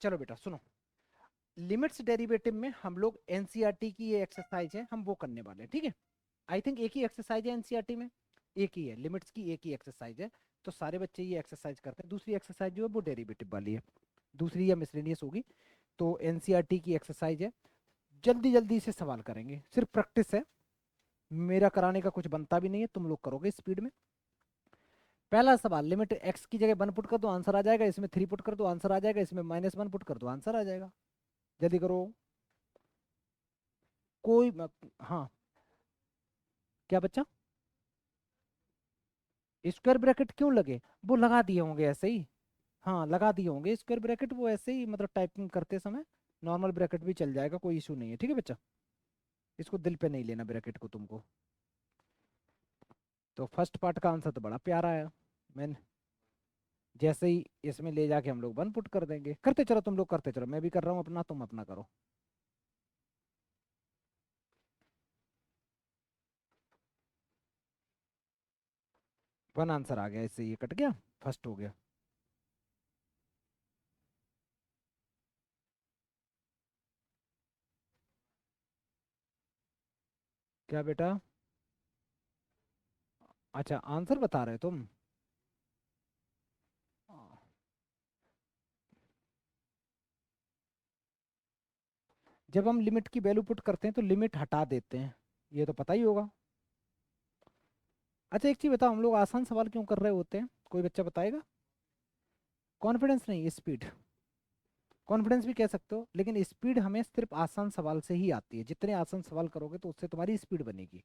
चलो बेटा सुनो, लिमिट्स डेरिवेटिव में हम लोग एनसीईआरटी की ये एक्सरसाइज है, हम वो करने वाले हैं, ठीक है। आई थिंक एक ही एक्सरसाइज है एनसीईआरटी में, एक ही है लिमिट्स की, एक ही एक्सरसाइज है। तो सारे बच्चे ये एक्सरसाइज करते हैं। दूसरी एक्सरसाइज जो है वो डेरिवेटिव वाली है, दूसरी या मिसलेनियस होगी। तो एनसीईआरटी की एक्सरसाइज है, जल्दी जल्दी से सवाल करेंगे, सिर्फ प्रैक्टिस है, मेरा कराने का कुछ बनता भी नहीं है, तुम लोग करोगे स्पीड में। पहला सवाल, लिमिट एक्स की जगह 1 पुट कर दो आंसर आ जाएगा, इसमें 3 पुट कर दो आंसर आ जाएगा, इसमें -1 पुट कर दो आंसर आ जाएगा। जल्दी करो। हाँ, क्या बच्चा? स्क्वायर ब्रैकेट क्यों लगे? वो लगा दिए होंगे ऐसे ही। हाँ लगा दिए होंगे स्क्वायर ब्रैकेट, वो ऐसे ही मतलब टाइपिंग करते समय नॉर्मल ब्रैकेट भी चल जाएगा, कोई इशू नहीं है, ठीक है बच्चा। इसको दिल पे नहीं लेना ब्रैकेट को तुमको। तो फर्स्ट पार्ट का आंसर तो बड़ा प्यारा है। मैंने जैसे ही इसमें ले जाके हम लोग 1 पुट कर देंगे, करते चलो तुम लोग करते चलो, मैं भी कर रहा हूँ अपना, तुम अपना करो। 1 आंसर आ गया, इससे ये कट गया, फर्स्ट हो गया। क्या बेटा? अच्छा आंसर बता रहे हो तुम। जब हम लिमिट की वैल्यू पुट करते हैं तो लिमिट हटा देते हैं, ये तो पता ही होगा। अच्छा एक चीज बताओ, हम लोग आसान सवाल क्यों कर रहे होते हैं, कोई बच्चा बताएगा? कॉन्फिडेंस नहीं, स्पीड। कॉन्फिडेंस भी कह सकते हो, लेकिन स्पीड हमें सिर्फ आसान सवाल से ही आती है, जितने आसान सवाल करोगे तो उससे तुम्हारी स्पीड बनेगी।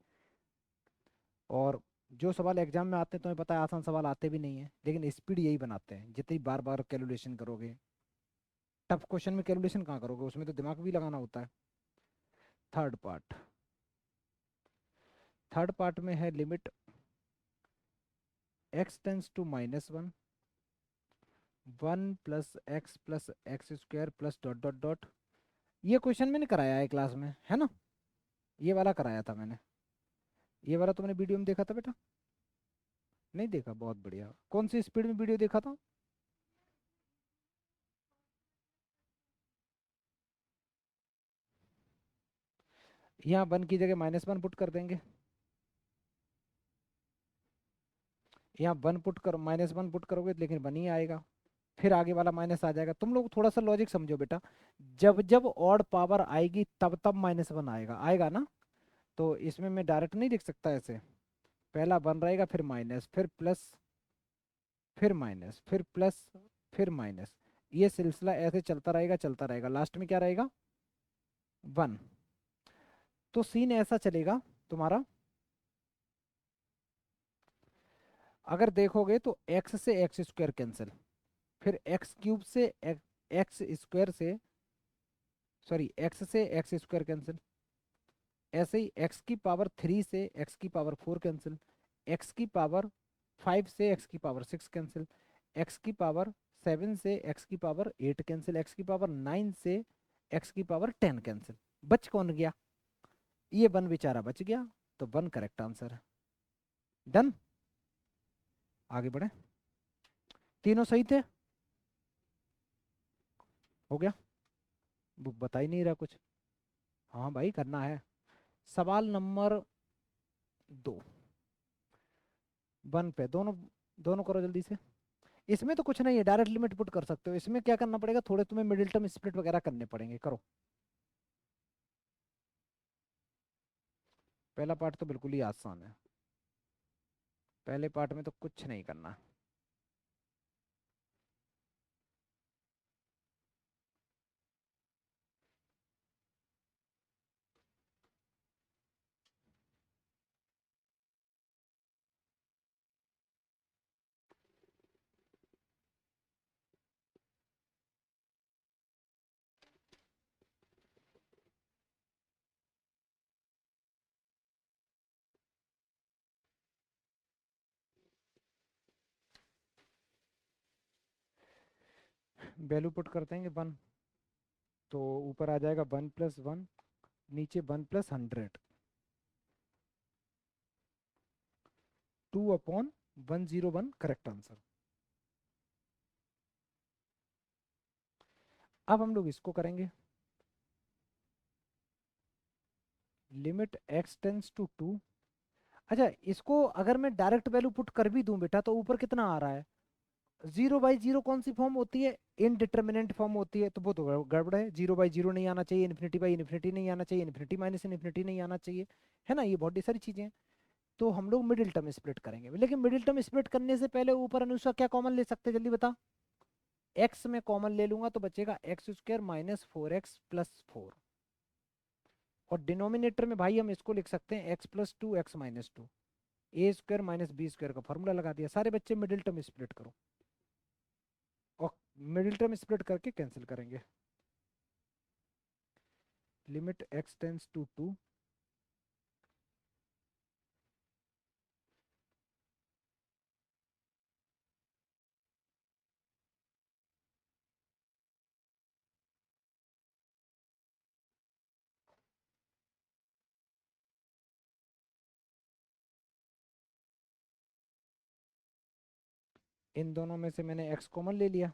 और जो सवाल एग्जाम में आते हैं तुम्हें पता है आसान सवाल आते भी नहीं है, लेकिन स्पीड यही बनाते हैं, जितनी बार बार कैलकुलेशन करोगे। टफ क्वेश्चन में कैलकुलेशन कहाँ करोगे, उसमें तो दिमाग भी लगाना होता है। थर्ड पार्ट, थर्ड पार्ट में है limit x tends to -1, 1 + x + x² plus dot dot dot. ये क्वेश्चन मैंने कराया है क्लास में, है ना? ये वाला कराया था मैंने। ये वाला तुमने वीडियो में देखा था बेटा? नहीं देखा, बहुत बढ़िया। कौन सी स्पीड में वीडियो देखा था? यहाँ 1 की जगह -1 पुट कर देंगे, यहाँ 1 पुट करो, -1 पुट करोगे लेकिन 1 ही आएगा, फिर आगे वाला माइनस आ जाएगा। तुम लोग थोड़ा सा लॉजिक समझो बेटा, जब जब ऑड पावर आएगी तब तब -1 आएगा, आएगा ना? तो इसमें मैं डायरेक्ट नहीं लिख सकता ऐसे, पहला 1 रहेगा, फिर माइनस, फिर प्लस, फिर माइनस, फिर प्लस, फिर माइनस। ये सिलसिला ऐसे चलता रहेगा चलता रहेगा, लास्ट में क्या रहेगा? 1। तो सीन ऐसा चलेगा तुम्हारा, अगर देखोगे तो एक्स से एक्स स्क्वायर कैंसिल, फिर x³ से एक्स स्क्वायर से, सॉरी एक्स से एक्स स्क्वायर कैंसिल, ऐसे ही x³ से x⁴ कैंसिल, x⁵ से x⁴ कैंसिल, x⁵ से x⁴ कैंसिल, x⁹ से x�10 कैंसिल। बच कौन गया? ये 1 बेचारा बच गया, तो 1 करेक्ट आंसर है। डन, आगे बढ़े। तीनों सही थे, हो गया। वो बता ही नहीं रहा कुछ। हाँ भाई करना है। सवाल नंबर 2, 1 पे दोनों, दोनों करो जल्दी से। इसमें तो कुछ नहीं है, डायरेक्ट लिमिट पुट कर सकते हो, इसमें क्या करना पड़ेगा, थोड़े तुम्हें मिडिल टर्म स्प्लिट वगैरह करने पड़ेंगे, करो। पहला पार्ट तो बिल्कुल ही आसान है, पहले पार्ट में तो कुछ नहीं करना। वैल्यू पुट कर देंगे 1, तो ऊपर आ जाएगा 1 + 1, नीचे 1 + 100, 2/101 करेक्ट आंसर। अब हम लोग इसको करेंगे, limit x tends to two. अच्छा, इसको अगर मैं डायरेक्ट वैल्यू पुट कर भी दूं बेटा, तो ऊपर कितना आ रहा है? 0/0 कौन सी फॉर्म होती है? इनडिटर्मिनेंट फॉर्म होती है, तो वो तो गड़बड़ है। 0/0 नहीं आना चाहिए, इन्फिनिटी/इन्फिनिटी नहीं आना चाहिए, इन्फिनिटी-इन्फिनिटी नहीं आना चाहिए, है ना? ये बहुत सारी चीजें हैं। तो हम लोग मिडिल टर्म स्प्लिट करेंगे, लेकिन मिडिल टर्म स्प्लिट करने से पहले ऊपर अनुसार क्या कॉमन ले सकते हैं, जल्दी बता। एक्स में कॉमन ले लूंगा तो बचेगा x² - 4x + 4। और डिनोमिनेटर में भाई हम इसको लिख सकते हैं x+2 x-2। a² - b² का फॉर्मूला लगा दिया। सारे बच्चे मिडिल टर्म स्प्लिट करो, और मिडिल टर्म स्प्लिट करके कैंसिल करेंगे। लिमिट x टेंस टू 2, इन दोनों में से मैंने x कॉमन ले लिया,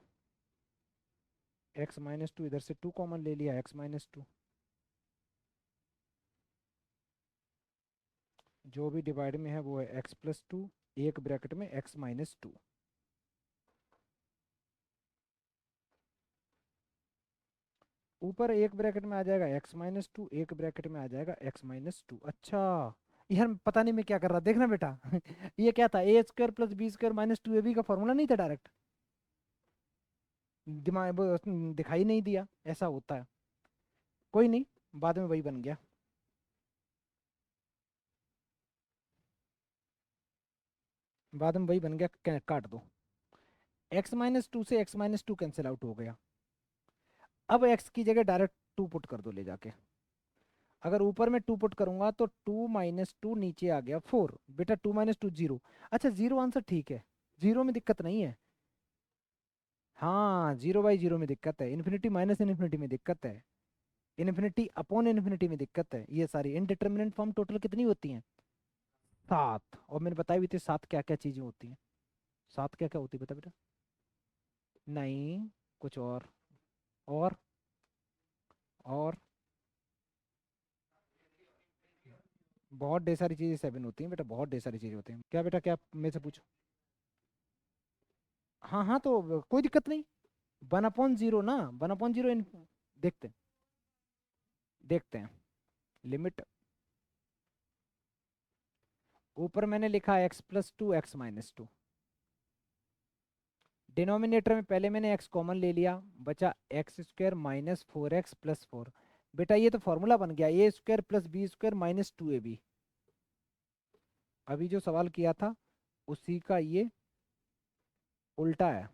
x-2, इधर से 2 कॉमन ले लिया, x-2। जो भी डिवाइड में है वो है x+2, एक ब्रैकेट में x-2। ऊपर एक ब्रैकेट में आ जाएगा x-2, एक ब्रैकेट में आ जाएगा x-2। अच्छा, यार पता नहीं मैं क्या कर रहा, देखना बेटा ये क्या था, a² + b² - 2ab का फॉर्मूला नहीं था डायरेक्ट, दिमाग दिखाई नहीं दिया, ऐसा होता है। कोई नहीं, बाद में वही बन गया। बाद में वही बन गया, काट दो। x-2 से x-2 कैंसिल आउट हो गया। अब x की जगह डायरेक्ट 2 पुट कर दो ले जाके। अगर ऊपर में 2 पुट करूंगा तो 2 - 2 नीचे आ गया 4। बेटा 2 - 2 0। अच्छा, जीरो आंसर ठीक है, जीरो में दिक्कत नहीं है। हाँ, 0/0 में दिक्कत है, इन्फिनिटी-इन्फिनिटी में दिक्कत है, इन्फिनिटी/इन्फिनिटी में दिक्कत है। ये सारी इनडिटर्मिनेंट फॉर्म टोटल कितनी होती हैं? 7। और मैंने बताई भी थी 7 क्या क्या चीजें होती हैं। 7 क्या क्या होती है, बता बेटा। नहीं, कुछ और और बहुत ढेर सारी चीजें 7 होती हैं बेटा, बहुत ढेर सारी चीजें होती हैं। क्या बेटा, क्या मेरे से पूछो। हाँ हाँ, तो कोई दिक्कत नहीं। 1/0 ना, 1/0 देखते हैं, देखते हैं। लिमिट, ऊपर मैंने लिखा x+2 x-2। डिनोमिनेटर में पहले मैंने x कॉमन ले लिया, बचा x² - 4x + 4। बेटा ये तो फॉर्मूला बन गया, a² + b² - 2ab। अभी जो सवाल किया था उसी का ये उल्टा है।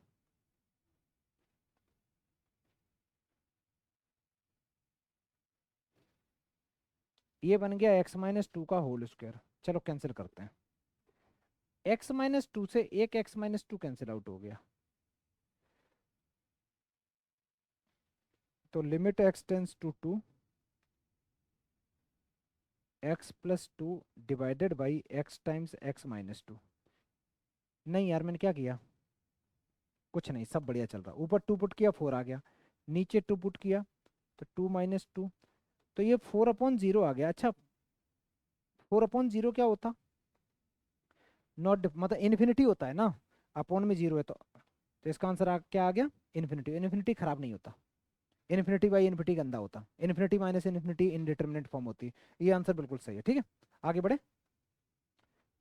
ये बन गया x-2 का होल स्क्वायर। चलो कैंसिल करते हैं, x-2 से एक x-2 कैंसिल आउट हो गया। तो limit x tends to 2, x+2 divided by x times x-2। नहीं यार, मैंने क्या किया, कुछ नहीं, सब बढ़िया चल रहा। ऊपर 2 पुट किया 4 आ गया, नीचे 2 पुट किया तो 2 - 2, तो ये 4/0 आ गया। अच्छा, 4/0 क्या होता? नॉट, मतलब इन्फिनिटी होता है ना, अपॉन में जीरो है तो इसका आंसर क्या आ गया? इन्फिनिटी। इन्फिनिटी खराब नहीं होता, इन्फिनिटी/इन्फिनिटी गंदा होता, इन्फिनिटी-इन्फिनिटी इनडिटर्मिनेट फॉर्म होती है। ये आंसर बिल्कुल सही है, ठीक है। आगे बढ़े,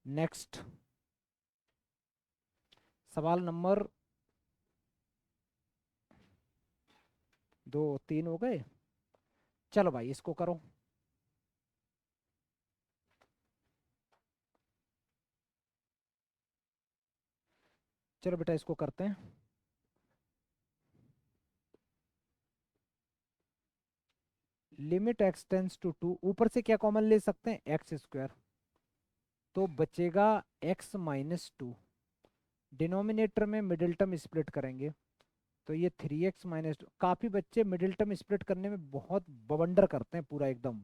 नेक्स्ट सवाल नंबर 2 3 हो गए। चलो भाई इसको करो। चलो बेटा इसको करते हैं। लिमिट x टेंस टू 2, ऊपर से क्या कॉमन ले सकते हैं? x²। तो बचेगा x-2। डिनोमिनेटर में मिडिल टर्म स्प्लिट करेंगे तो ये 3x - 2। काफी बच्चे मिडिल टर्म स्प्लिट करने में बहुत बवंडर करते हैं पूरा एकदम।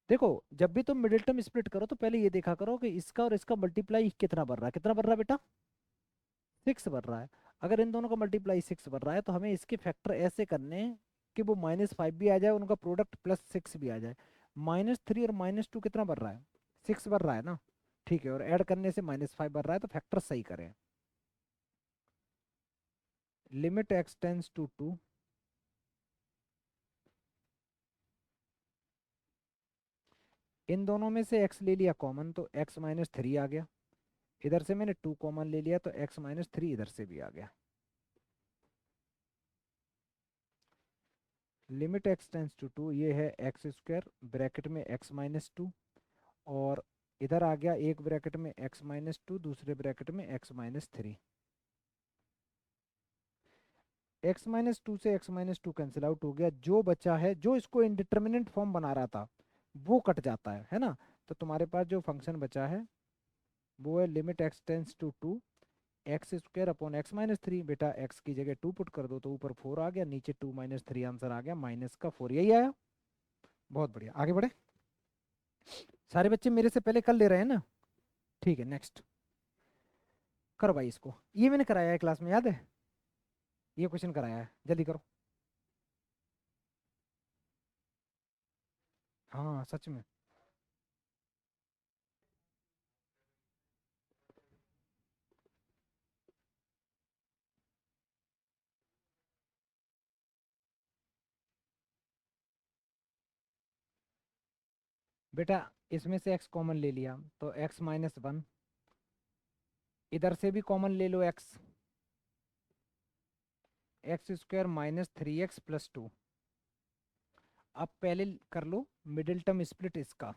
देखो, जब भी तुम मिडिल टर्म स्प्लिट करो तो पहले ये देखा करो कि इसका और इसका मल्टीप्लाई कितना बन रहा है, कितना बन रहा है बेटा? 6 बन रहा है। अगर इन दोनों का मल्टीप्लाई 6 बन रहा है तो हमें इसके फैक्टर ऐसे करने हैं कि वो -5 भी आ जाए, उनका प्रोडक्ट +6 भी आ जाए। -3 और -2 कितना बन रहा है? 6 बन रहा है ना। ठीक है, और ऐड करने से -5 बन रहा है, तो फैक्टर सही करें। लिमिट x टेंस टू 2, इन दोनों में से x ले लिया कॉमन तो x-3 आ गया। इधर से मैंने 2 कॉमन ले लिया तो x-3 इधर से भी आ गया। लिमिट x टेंस टू 2, ये है x² ब्रैकेट में x-2, और इधर आ गया एक ब्रैकेट में x-2, दूसरे ब्रैकेट में x-3। x-2 से x-2 कैंसिल आउट हो गया, जो बचा है, जो इसको इंडिटर्मिनेंट फॉर्म बना रहा था वो कट जाता है ना। तो तुम्हारे पास जो फंक्शन बचा है वो है limit x tends to 2 x² upon x-3। बेटा x की जगह 2 पुट कर दो तो ऊपर 4 आ गया, नीचे 2-3 आंसर आ गया, -4, यही आया। बहुत बढ़िया, आगे बढ़े। सारे बच्चे मेरे से पहले कर ले रहे हैं ना। ठीक है, नेक्स्ट करो भाई इसको। ये मैंने कराया है क्लास में, याद है? ये क्वेश्चन कराया है, जल्दी करो। हाँ सच में। बेटा इसमें से x कॉमन ले लिया तो x-1, इधर से भी कॉमन ले लो x, x² -3x+2। अब पहले कर लो मिडिल टर्म स्प्लिट इसका।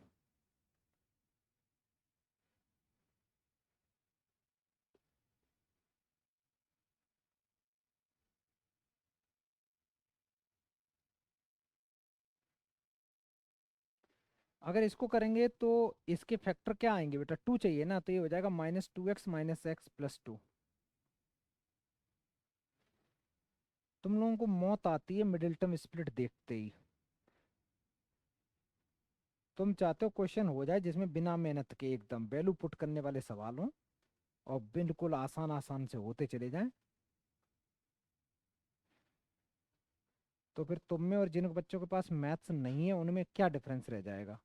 अगर इसको करेंगे तो इसके फैक्टर क्या आएंगे बेटा? 2 चाहिए ना, तो ये हो जाएगा -2x -x+2। तुम लोगों को मौत आती है मिडिल टर्म स्प्लिट देखते ही। तुम चाहते हो क्वेश्चन हो जाए जिसमें बिना मेहनत के एकदम वैल्यू पुट करने वाले सवाल हो, और बिल्कुल आसान आसान से होते चले जाएं। तो फिर तुम में और जिन बच्चों के पास मैथ्स नहीं है उनमें क्या डिफरेंस रह जाएगा?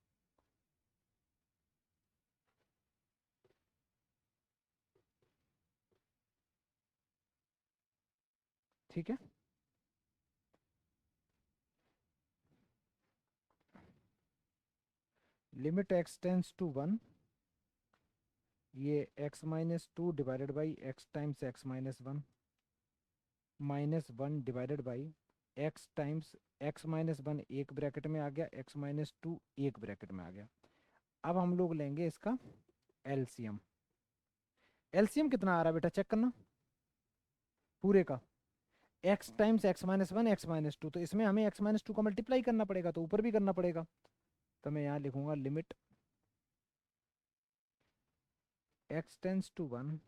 ठीक है, लिमिट x टेंस टू 1, ये x-2 divided by x times x-1, -1 divided by x times x-1, एक ब्रैकेट में आ गया, x-2 एक ब्रैकेट में आ गया। अब हम लोग लेंगे इसका एलसीएम। एलसीएम कितना आ रहा है बेटा, चेक करना पूरे का। x टाइम्स x-1 x-2, तो इसमें हमें x-2 का मल्टीप्लाई करना पड़ेगा, तो ऊपर भी करना पड़ेगा। तो मैं यहाँ लिखूंगा limit x tends to 1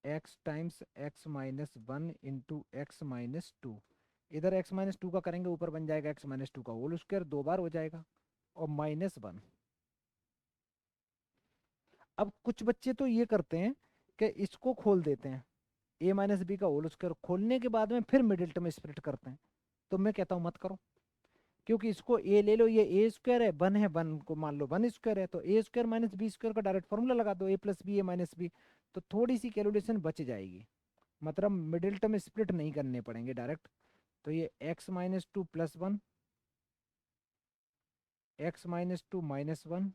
x times x-1 into x-2। इधर x-2 का करेंगे, ऊपर बन जाएगा x-2 का होल स्क्वायर, 2 बार हो जाएगा, और -1। अब कुछ बच्चे तो ये करते हैं कि इसको खोल देते हैं, a-b का होल स्क्वायर खोलने के बाद में फिर मिडिल टर्म स्प्लिट करते हैं। तो मैं कहता हूँ मत करो, क्योंकि इसको a ले लो, ये a² है, 1 है, 1 को मान लो 1² है, तो a² - b² का डायरेक्ट फॉर्मूला लगा दो, a+b a-b, तो थोड़ी सी कैलकुलेशन बच जाएगी। मतलब मिडिल टर्म स्प्लिट नहीं करने पड़ेंगे डायरेक्ट। तो ये x-2 +1, x-2 -1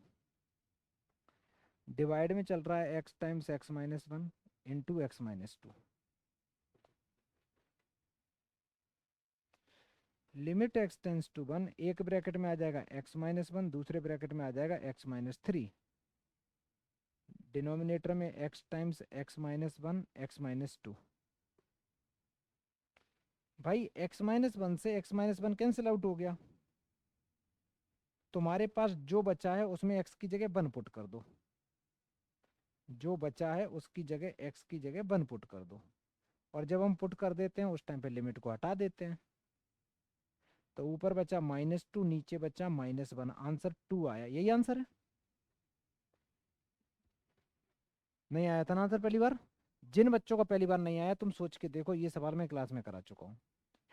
डिवाइड में चल रहा है x times x-1 into x-2। Limit x tends to 1, एक ब्रैकेट में आ जाएगा x-1, दूसरे ब्रैकेट में आ जाएगा x-3, डिनोमिनेटर में x टाइम्स x-1 x-2। भाई x-1 से x-1 कैंसिल आउट हो गया, तुम्हारे पास जो बचा है उसमें x की जगह 1 पुट कर दो, जो बचा है उसकी जगह x की जगह 1 पुट कर दो, और जब हम पुट कर देते हैं उस टाइम पे लिमिट को हटा देते हैं। तो ऊपर बचा -2, नीचे बचा -1, आंसर 2 आया, यही आंसर है। नहीं आया था ना आंसर पहली बार? जिन बच्चों का पहली बार नहीं आया, तुम सोच के देखो, ये सवाल मैं क्लास में करा चुका हूँ,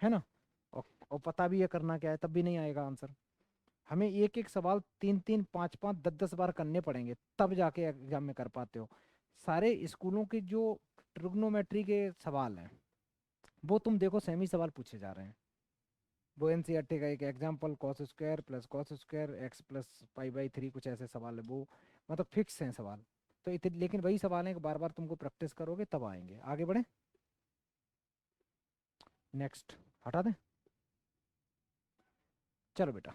है ना। और पता भी है करना क्या है, तब भी नहीं आएगा आंसर। हमें एक एक सवाल 3 3 5 5 10 10 बार करने पड़ेंगे, तब जाके एग्जाम में कर पाते हो। सारे स्कूलों के जो ट्रिग्नोमेट्री के सवाल हैं, वो तुम देखो सेमी सवाल पूछे जा रहे हैं। वो एनसीईआरटी का एक example, cos square plus cos square x plus pi by 3, कुछ ऐसे सवाल है वो, मतलब फिक्स हैं सवाल। तो इतने, लेकिन वही सवाल है कि बार बार तुमको प्रैक्टिस करोगे तब आएंगे। आगे बढ़े, नेक्स्ट, हटा दें। चलो बेटा,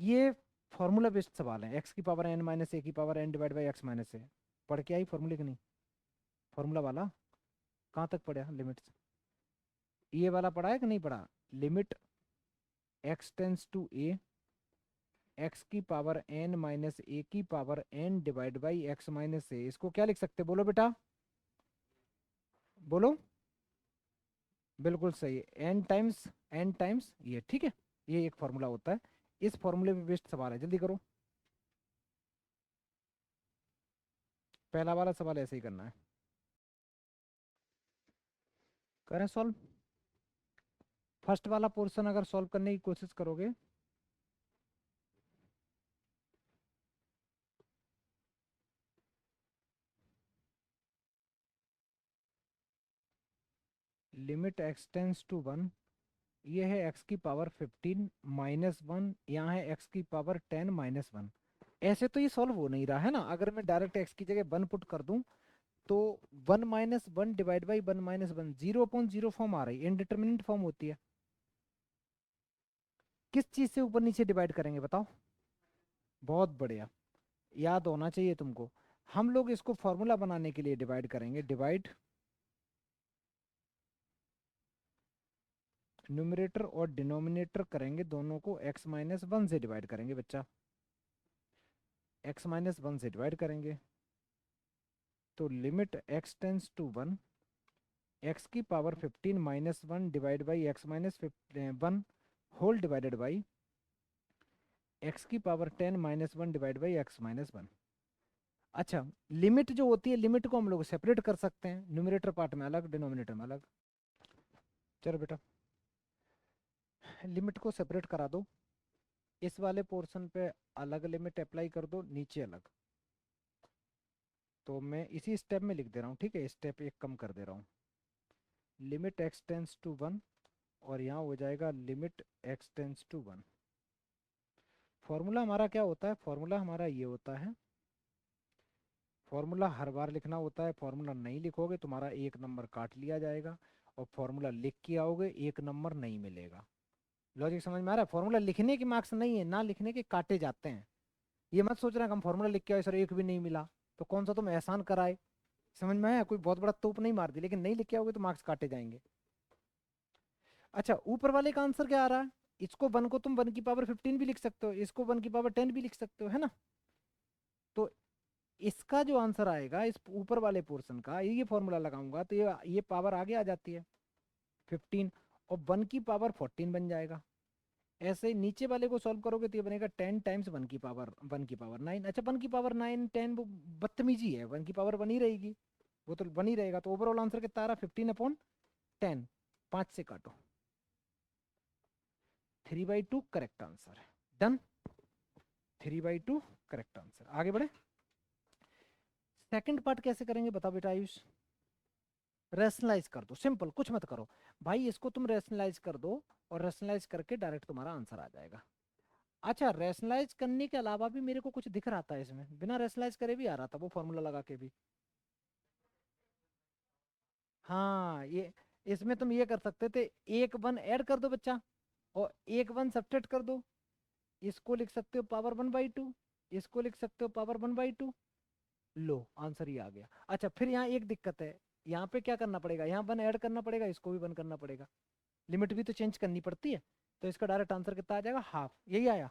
ये फॉर्मूला बेस्ड सवाल है, एक्स की पावर एन माइनस ए की power N divide by X minus A. पढ़ के आई फॉर्मूले की नहीं? फॉर्मूला वाला कहाँ तक पढ़ा, लिमिट्स ये वाला पढ़ा है कि नहीं पढ़ा? Limit x tends to A, X की पावर एन माइनस ए की power N divide by X minus A, इसको क्या लिख सकते, बोलो बेटा, बोलो। बिल्कुल सही है, एन टाइम्स ये, ठीक है। ये एक फॉर्मूला होता है, इस फॉर्मूले पे बेस्ड सवाल है, जल्दी करो। पहला वाला सवाल ऐसे ही करना है, करें सॉल्व। फर्स्ट वाला पोर्शन अगर सॉल्व करने की कोशिश करोगे, लिमिट एक्स टेंस टू 1, ये है एक्स की पावर 15 माइनस 1, यहाँ है एक्स की पावर 10 माइनस 1। ऐसे तो ये सॉल्व हो नहीं रहा है ना, अगर मैं डायरेक्ट एक्स की जगह 1 पुट कर दूं, तो 1 - 1 डिवाइड बाई 1 - 1, 0/0 फॉर्म आ रही है, इनडिटर्मिनेंट फॉर्म होती है। किस चीज से ऊपर नीचे डिवाइड करेंगे बताओ? बहुत बढ़िया, याद होना चाहिए तुमको। हम लोग इसको फॉर्मूला बनाने के लिए डिवाइड करेंगे, डिवाइड न्यूमरेटर और डिनोमिनेटर करेंगे, दोनों को x - 1 से डिवाइड करेंगे बच्चा, x - 1 से डिवाइड करेंगे। तो limit x tends to 1, X की power 15 minus 1 divide by X minus 1 whole divided by X की power 10 minus 1 divide by X minus 1। अच्छा, लिमिट जो होती है, लिमिट को हम लोग सेपरेट कर सकते हैं, न्यूमरेटर पार्ट में अलग, डिनोमिनेटर में अलग। चलो बेटा, लिमिट को सेपरेट करा दो, इस वाले पोर्शन पे अलग लिमिट अप्लाई कर दो, नीचे अलग। तो मैं इसी स्टेप में लिख दे रहा हूँ, ठीक है, स्टेप एक कम कर दे रहा हूँ। लिमिट एक्स टेंस टू 1, और यहाँ हो जाएगा limit x tends to 1। Formula हमारा क्या होता है? फॉर्मूला हमारा ये होता है, फॉर्मूला हर बार लिखना होता है, फॉर्मूला नहीं लिखोगे तुम्हारा 1 नंबर काट लिया जाएगा, और फॉर्मूला लिख के आओगे 1 नंबर नहीं मिलेगा। लॉजिक समझ में आ रहा है? फॉर्मूला लिखने के मार्क्स नहीं है, ना लिखने के काटे जाते हैं। ये मत सोच रहे कि हम फॉर्मूला लिख के आए सर एक भी नहीं मिला, तो कौन सा तुम एहसान कराए। समझ में आया? कोई बहुत बड़ा तोप नहीं मार दी, लेकिन नहीं लिख के आओगे तो मार्क्स काटे जाएंगे। अच्छा, ऊपर वाले का आंसर क्या आ रहा है? इसको 1 को तुम 1 की पावर 15 भी लिख सकते हो, इसको 1 की पावर 10 भी लिख सकते हो, है ना। तो इसका जो आंसर आएगा इस ऊपर वाले पोर्शन का, ये फॉर्मूला लगाऊंगा तो ये पावर आगे आ जाती है 15, और 1 की पावर 14 बन जाएगा। ऐसे ही नीचे वाले को सॉल्व करोगे तो ये बनेगा 10 टाइम्स 1 की पावर 9। अच्छा, 1 की पावर 9 10 वो बदतमीजी है, 1 की पावर 1 ही रहेगी, वो तो 1 ही रहेगा। तो ओवरऑल आंसर कितना आ रहा? 15/10, 5 से काटो, 3/2 करेक्ट आंसर है। Done, 3/2 correct answer. आगे बढ़े, सेकंड पार्ट कैसे करेंगे बताओ बेटा आयुष? रेशनलाइज कर दो, सिंपल, कुछ मत करो भाई, इसको तुम रेशनलाइज कर दो, और रेशनलाइज करके डायरेक्ट तुम्हारा आंसर आ जाएगा। अच्छा, रेशनलाइज करने के अलावा भी मेरे को कुछ दिख रहा था इसमें, बिना रेशनलाइज करे भी आ रहा था वो फॉर्मूला लगा के भी। हाँ, ये इसमें तुम ये कर सकते थे, एक 1 ऐड कर दो बच्चा, और एक 1 सब्ट्रैक्ट कर दो। इसको लिख सकते हो पावर 1/2, इसको लिख सकते हो पावर 1/2। लो, आंसर ही आ गया। अच्छा, फिर यहाँ एक दिक्कत है, यहाँ पे क्या करना पड़ेगा, यहाँ 1 ऐड करना पड़ेगा, इसको भी 1 करना पड़ेगा, लिमिट भी तो चेंज करनी पड़ती है। तो इसका डायरेक्ट आंसर कितना आ जाएगा? हाफ, यही आया।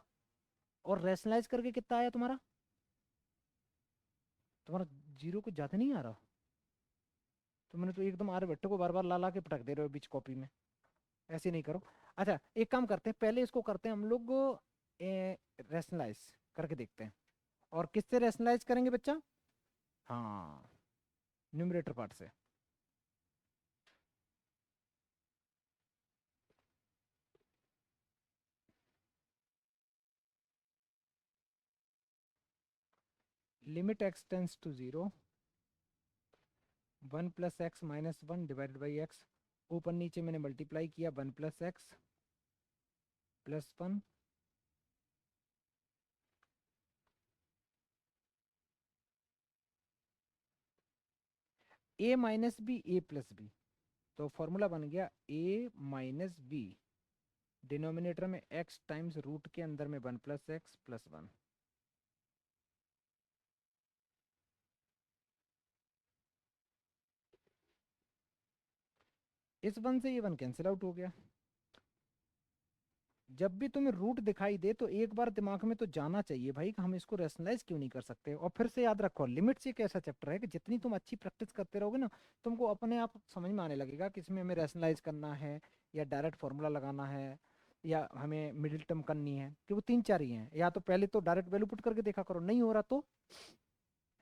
और रेशनलाइज करके कितना आया तुम्हारा? तुम्हारा जीरो कुछ ज्यादा नहीं आ रहा? तो मैंने तो एकदम आर्यभट्ट को बार बार ला ला के पटक दे रहे हो बीच कॉपी में, ऐसे नहीं करो। अच्छा, एक काम करते हैं, पहले इसको करते हैं हम लोग रेशनलाइज करके देखते हैं। और किससे रेशनलाइज करेंगे बच्चा? हाँ, न्यूमरेटर पार्ट से। Limit x tends to zero, 1 plus X minus 1 divided by X, ऊपर नीचे मैंने मल्टीप्लाई किया, 1 plus X plus 1 A minus B A plus B, तो फॉर्मूला बन गया ए माइनस बी, डिनोमिनेटर में एक्स टाइम्स रूट के अंदर में 1 प्लस एक्स प्लस 1। इस 1 से ये 1 कैंसिल आउट हो गया। जब भी तुम्हें रूट दिखाई दे तो एक बार दिमाग में तो जाना चाहिए भाई कि हम इसको रेशनलाइज क्यों नहीं कर सकते। और फिर से याद रखो, लिमिट्स एक ऐसा चैप्टर है कि जितनी तुम अच्छी प्रैक्टिस करते रहोगे ना, तुमको अपने आप समझ में आने लगेगा कि इसमें हमें रेशनलाइज करना है या डायरेक्ट फॉर्मूला लगाना है या हमें मिडिल टर्म करनी है, कि वो तीन चार ही हैं। या तो पहले तो डायरेक्ट वैल्यू पुट करके देखा करो, नहीं हो रहा तो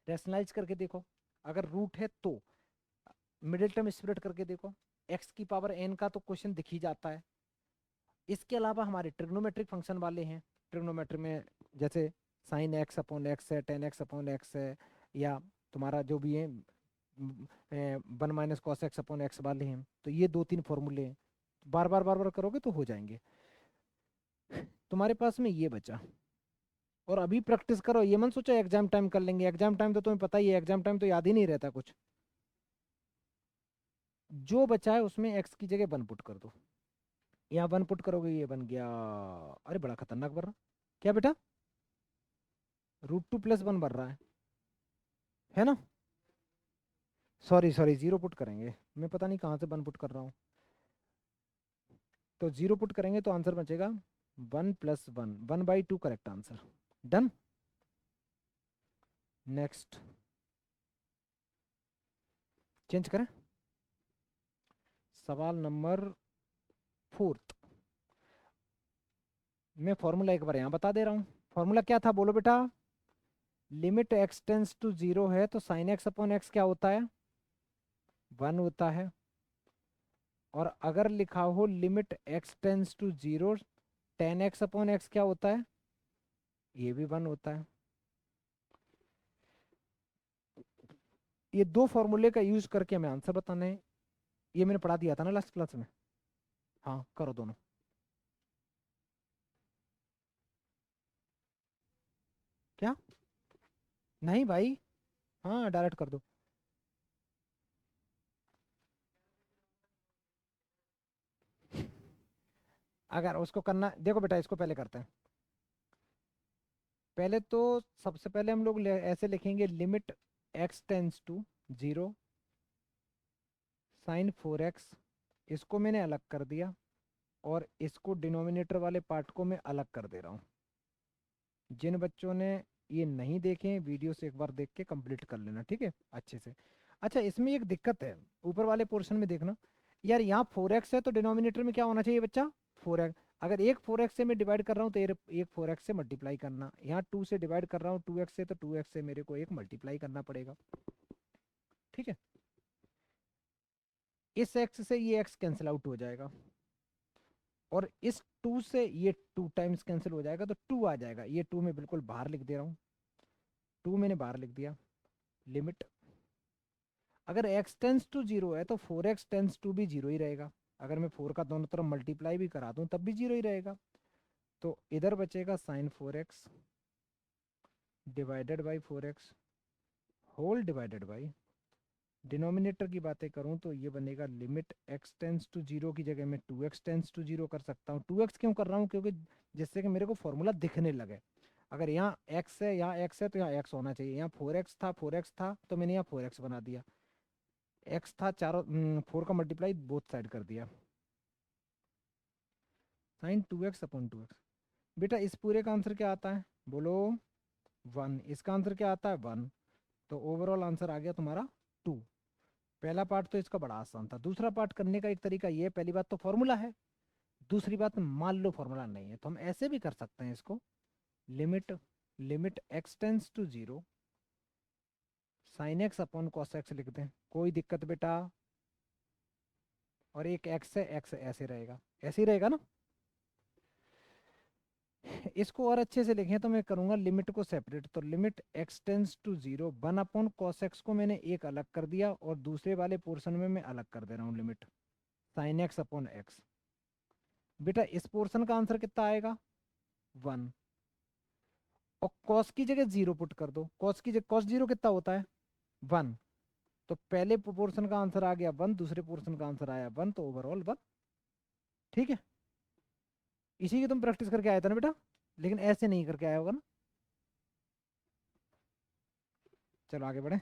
रेशनलाइज करके देखो, अगर रूट है तो मिडिल टर्म स्प्लिट करके देखो। एक्स की पावर एन का तो क्वेश्चन दिख ही जाता है। इसके अलावा हमारे ट्रिग्नोमेट्रिक फंक्शन वाले हैं, ट्रिग्नोमेट्री में जैसे साइन एक्स अपॉन एक्स है, टेन एक्स अपॉन एक्स है, या तुम्हारा जो भी है 1 - cos x अपॉन एक्स वाले हैं। तो ये दो तीन फॉर्मूले हैं, बार बार करोगे तो हो जाएंगे। तुम्हारे पास में ये बचा, और अभी प्रैक्टिस करो, ये मत सोचो एग्जाम टाइम कर लेंगे। एग्जाम टाइम तो तुम्हें पता ही है, एग्जाम टाइम तो याद ही नहीं रहता कुछ। जो बचा है उसमें एक्स की जगह 1 पुट कर दो, यहाँ 1 पुट करोगे ये बन गया, अरे बड़ा खतरनाक बन रहा। क्या बेटा, √2 + 1 बन रहा है ना। सॉरी सॉरी, जीरो पुट करेंगे, मैं पता नहीं कहाँ से 1 पुट कर रहा हूँ। तो जीरो पुट करेंगे तो आंसर बचेगा 1 + 1, 1/2 correct answer. Done. Next, change करें, सवाल नंबर 4। मैं फॉर्मूला एक बार यहाँ बता दे रहा हूँ। फॉर्मूला क्या था बोलो बेटा। Limit x tends to zero है तो साइन एक्स अपॉन एक्स क्या होता है, 1 होता है। और अगर लिखा हो limit x tends to zero, tan x upon x क्या होता है, ये भी 1 होता है। ये दो फॉर्मूले का यूज करके हमें आंसर बताना है। ये मैंने पढ़ा दिया था ना लास्ट क्लास में। हाँ करो दोनों। क्या, नहीं भाई, हाँ डायरेक्ट कर दो। अगर उसको करना, देखो बेटा इसको पहले करते हैं। पहले तो सबसे पहले हम लोग ऐसे लिखेंगे, limit x tends to zero sine 4x, इसको मैंने अलग कर दिया, और इसको डिनोमिनेटर वाले पार्ट को मैं अलग कर दे रहा हूँ। जिन बच्चों ने ये नहीं देखे वीडियो से एक बार देख के कंप्लीट कर लेना, ठीक है अच्छे से। अच्छा इसमें एक दिक्कत है, ऊपर वाले पोर्शन में देखना यार, यहाँ 4x है तो डिनोमिनेटर में क्या होना चाहिए बच्चा, 4x। अगर एक 4x से मैं डिवाइड कर रहा हूँ तो एक 4x से मल्टीप्लाई करना, यहाँ 2 से डिवाइड कर रहा हूँ 2x से, तो 2x से मेरे को एक मल्टीप्लाई करना पड़ेगा, ठीक है। इस x से ये x कैंसिल आउट हो जाएगा, और इस 2 से ये 2 टाइम्स कैंसिल हो जाएगा, तो 2 आ जाएगा। ये 2 मैं बिल्कुल बाहर लिख दे रहा हूँ, 2 मैंने बाहर लिख दिया। लिमिट, अगर x टेंस टू जीरो है तो 4x टेंस टू भी जीरो ही रहेगा। अगर मैं 4 का दोनों तरफ मल्टीप्लाई भी करा दूं तब भी जीरो ही रहेगा। तो इधर बचेगा sine 4x divided by 4x whole divided by, denominator की बातें करूं तो ये बनेगा limit x tends to zero की जगह मैं 2x टेंस टू जीरो कर सकता हूँ। 2x क्यों कर रहा हूँ, क्योंकि जिससे कि मेरे को फॉर्मूला दिखने लगे। अगर यहाँ x है, यहाँ x है तो यहाँ x होना चाहिए। यहाँ 4x था तो मैंने यहाँ 4x बना दिया, x था चारों 4 का मल्टीप्लाई बोथ साइड कर दिया, साइन 2x/2x। बेटा इस पूरे का आंसर क्या आता है बोलो, 1। इसका आंसर क्या आता है, 1। तो ओवरऑल आंसर आ गया तुम्हारा 2। पहला पार्ट तो इसका बड़ा आसान था। दूसरा पार्ट करने का एक तरीका ये है, पहली बात तो फॉर्मूला है, दूसरी बात मान लो फॉर्मूला नहीं है तो हम ऐसे भी कर सकते हैं इसको। Limit limit x tends to zero sine x upon cos x लिख दें, कोई दिक्कत बेटा। और एक एक्स है, एक्स ऐसे रहेगा, ऐसे ही रहेगा ना। इसको और अच्छे से लिखें तो मैं करूंगा लिमिट को सेपरेट, तो limit x tends to zero, 1/cos x को मैंने एक अलग कर दिया और दूसरे वाले पोर्शन में मैं अलग कर दे रहा हूँ limit sign x upon x. बेटा इस पोर्शन का आंसर कितना आएगा, 1। और कॉस की जगह जीरो पुट कर दो, कॉस की जगह कॉस जीरो कितना होता है, 1। तो पहले पोर्शन का आंसर आ गया 1, दूसरे पोर्शन का आंसर आया 1, तो ओवरऑल 1। ठीक है, इसी की तुम प्रैक्टिस करके आया था ना बेटा, लेकिन ऐसे नहीं करके आया होगा ना। चलो आगे बढ़े।